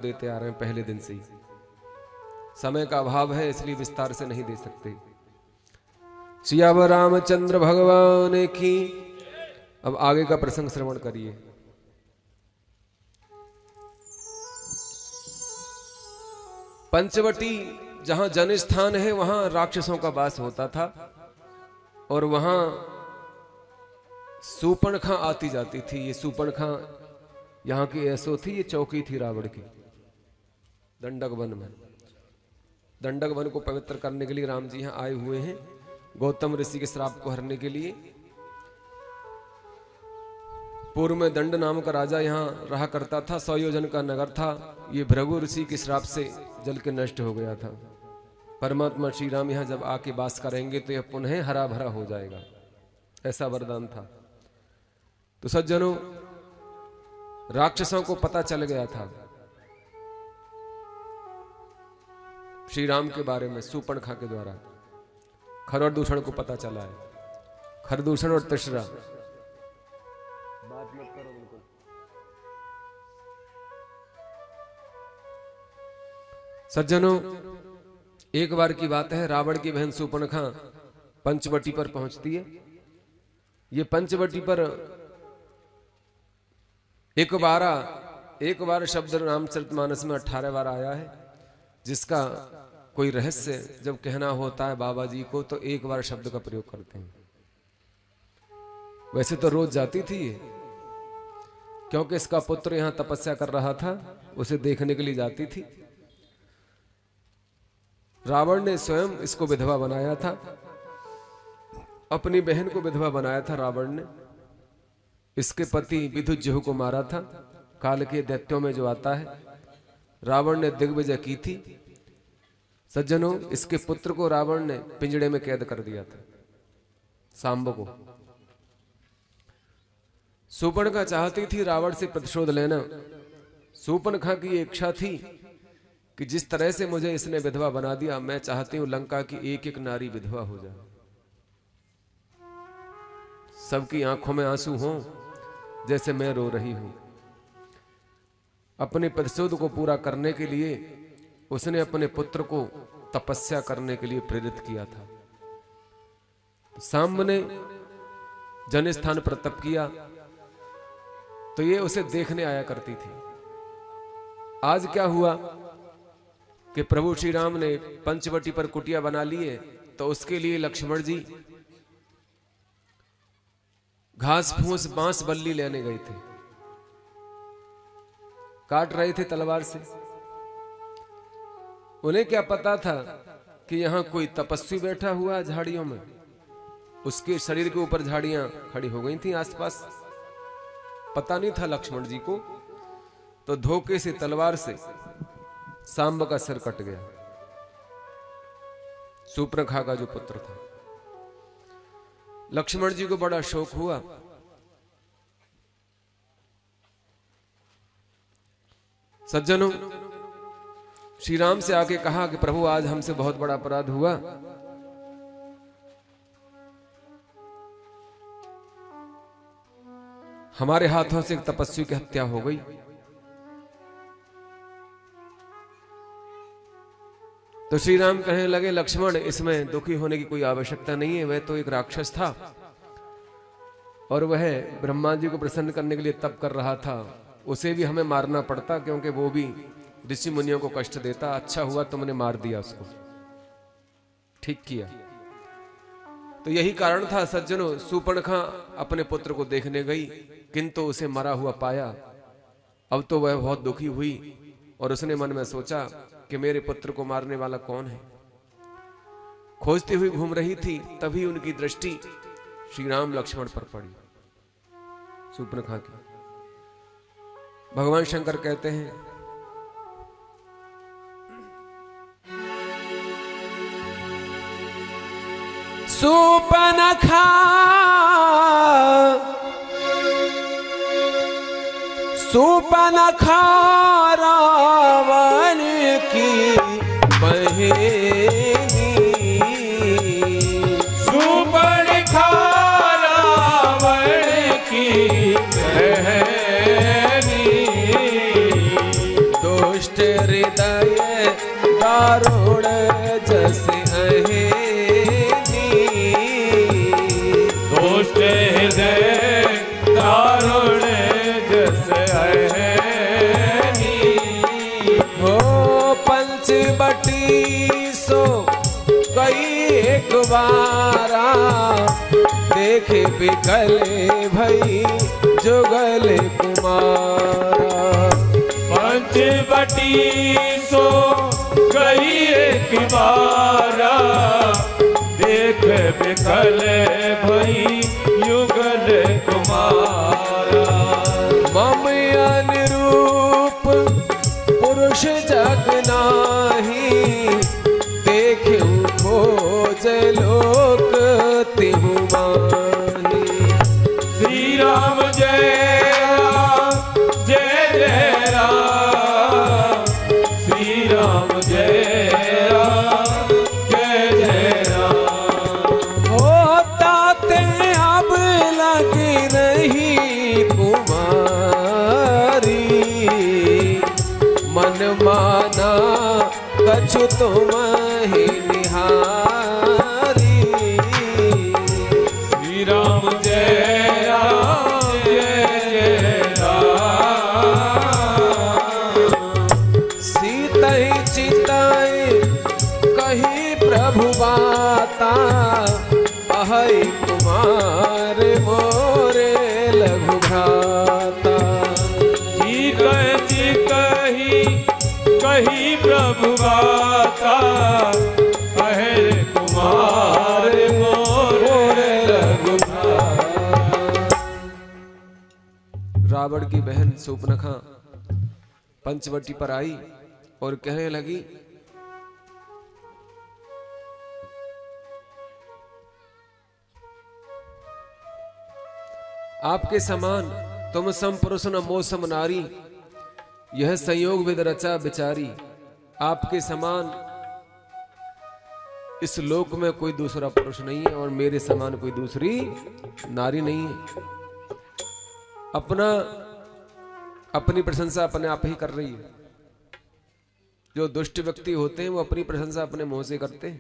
देते आ रहे हैं पहले दिन से ही। समय का अभाव है इसलिए विस्तार से नहीं दे सकते। सियावर रामचंद्र भगवान की। अब आगे का प्रसंग श्रवण करिए। पंचवटी जहां जन स्थान है वहां राक्षसों का वास होता था और वहां सूपणखा आती जाती थी। ये सूपणखा यहां की ऐसो थी, ये चौकी थी रावण की दंडक वन में। दंडक वन को पवित्र करने के लिए राम जी यहां आए हुए हैं, गौतम ऋषि के श्राप को हरने के लिए। पूर्व में दंड नाम का राजा यहां रहा करता था, 100 योजन का नगर था। ये भृगु ऋषि के श्राप से जल के नष्ट हो गया था। परमात्मा श्री राम यहां जब आके वास करेंगे तो यह पुनः हरा भरा हो जाएगा, ऐसा वरदान था। तो सज्जनों, राक्षसों को पता चल गया था श्री राम के बारे में सूपणखा के द्वारा। खर और दूषण को पता चला है। खरदूषण और तृष्णा बात मत करो बिल्कुल। सज्जनों, एक बार की बात है, रावण की बहन सूपणखा पंचवटी पर पहुंचती है। ये पंचवटी पर एक बार शब्द रामचरितमानस में 18 बार आया है, जिसका कोई रहस्य जब कहना होता है बाबा जी को तो एक बार शब्द का प्रयोग करते हैं। वैसे तो रोज जाती थी ये, क्योंकि इसका पुत्र यहां तपस्या कर रहा था, उसे देखने के लिए जाती थी। रावण ने स्वयं इसको विधवा बनाया था, अपनी बहन को विधवा बनाया था रावण ने। इसके पति विदुज्जहु को मारा था, काल के दैत्यों में जो आता है। रावण ने दिग्विजय की थी। सज्जनों, इसके पुत्र को रावण ने पिंजड़े में कैद कर दिया था, सांब को। सूपणखा चाहती थी रावण से प्रतिशोध लेना। सूपणखा की इच्छा थी कि जिस तरह से मुझे इसने विधवा बना दिया, मैं चाहती हूं लंका की एक एक नारी विधवा हो जाए, सबकी आंखों में आंसू हों जैसे मैं रो रही हूं। अपने प्रतिशोध को पूरा करने के लिए उसने अपने पुत्र को तपस्या करने के लिए प्रेरित किया था। सांब ने जन स्थान पर तप किया तो ये उसे देखने आया करती थी। आज क्या हुआ कि प्रभु श्री राम ने पंचवटी पर कुटिया बना ली है, तो उसके लिए लक्ष्मण जी घास फूस बांस बल्ली लेने गए थे, काट रहे थे तलवार से। उन्हें क्या पता था कि यहां कोई तपस्वी बैठा हुआ है झाड़ियों में। उसके शरीर के ऊपर झाड़ियां खड़ी हो गई थी आसपास, पता नहीं था लक्ष्मण जी को। तो धोखे से तलवार से सांब का सिर कट गया, सूपणखा का जो पुत्र था। लक्ष्मण जी को बड़ा शोक हुआ। सज्जनों, श्री राम से आके कहा कि प्रभु आज हमसे बहुत बड़ा अपराध हुआ। हमारे हाथों से एक तपस्वी की हत्या हो गई। तो श्री राम कहने लगे, लक्ष्मण, इसमें दुखी होने की कोई आवश्यकता नहीं है। वह तो एक राक्षस था और वह ब्रह्मा जी को प्रसन्न करने के लिए तप कर रहा था। उसे भी हमें मारना पड़ता, क्योंकि वो भी ऋषि मुनियों को कष्ट देता। अच्छा हुआ तुमने मार दिया उसको, ठीक किया। तो यही कारण था सज्जनों, सूपणखा अपने पुत्र को देखने गई, किंतु उसे मरा हुआ पाया। अब तो वह बहुत दुखी हुई और उसने मन में सोचा कि मेरे पुत्र को मारने वाला कौन है। खोजती हुई घूम रही थी, तभी उनकी दृष्टि श्री राम लक्ष्मण पर पड़ी, सूपणखा की। भगवान शंकर कहते हैं, सूपणखा सूपणखा रावण की बहेनी, सूपणखा रावण की बहेनी, दुष्ट हृदय दारुण जस अहेनी। दुष्ट हृदय दारुण जस अहेनी। हो पंचवटी सो कई एक बारा, देखे बिकले भई जुगल कुमारा। पंचवटी सो गई एक बारा, देख बिकल भई युगल कुमारा। मम अनुरूप पुरुष जग नाही, देखूं खोज लोक तिहु माही। श्री राम जय राम जय जय राम। श्री राम जय राम जय जय राम। होता ते अब लगी नहीं कुमारी, मन माना कछु तुम ही निहारी। श्री राम जय राम जय जय राम। सीतहि चितहि कही प्रभु बाता, अहै कुमार मोरे लघु भ्राता। कही प्रभु बाता, अहे कुमार मोरे लघु भ्राता। रावण की बहन शूर्पणखा पंचवटी पर आई और कहने लगी, आपके समान तुम सम पुरुष न मोह सम नारी, यह संयोग विद रचा बिचारी। आपके समान इस लोक में कोई दूसरा पुरुष नहीं है और मेरे समान कोई दूसरी नारी नहीं है। अपनी प्रशंसा अपने आप ही कर रही है। जो दुष्ट व्यक्ति होते हैं वो अपनी प्रशंसा अपने मुंह से करते हैं।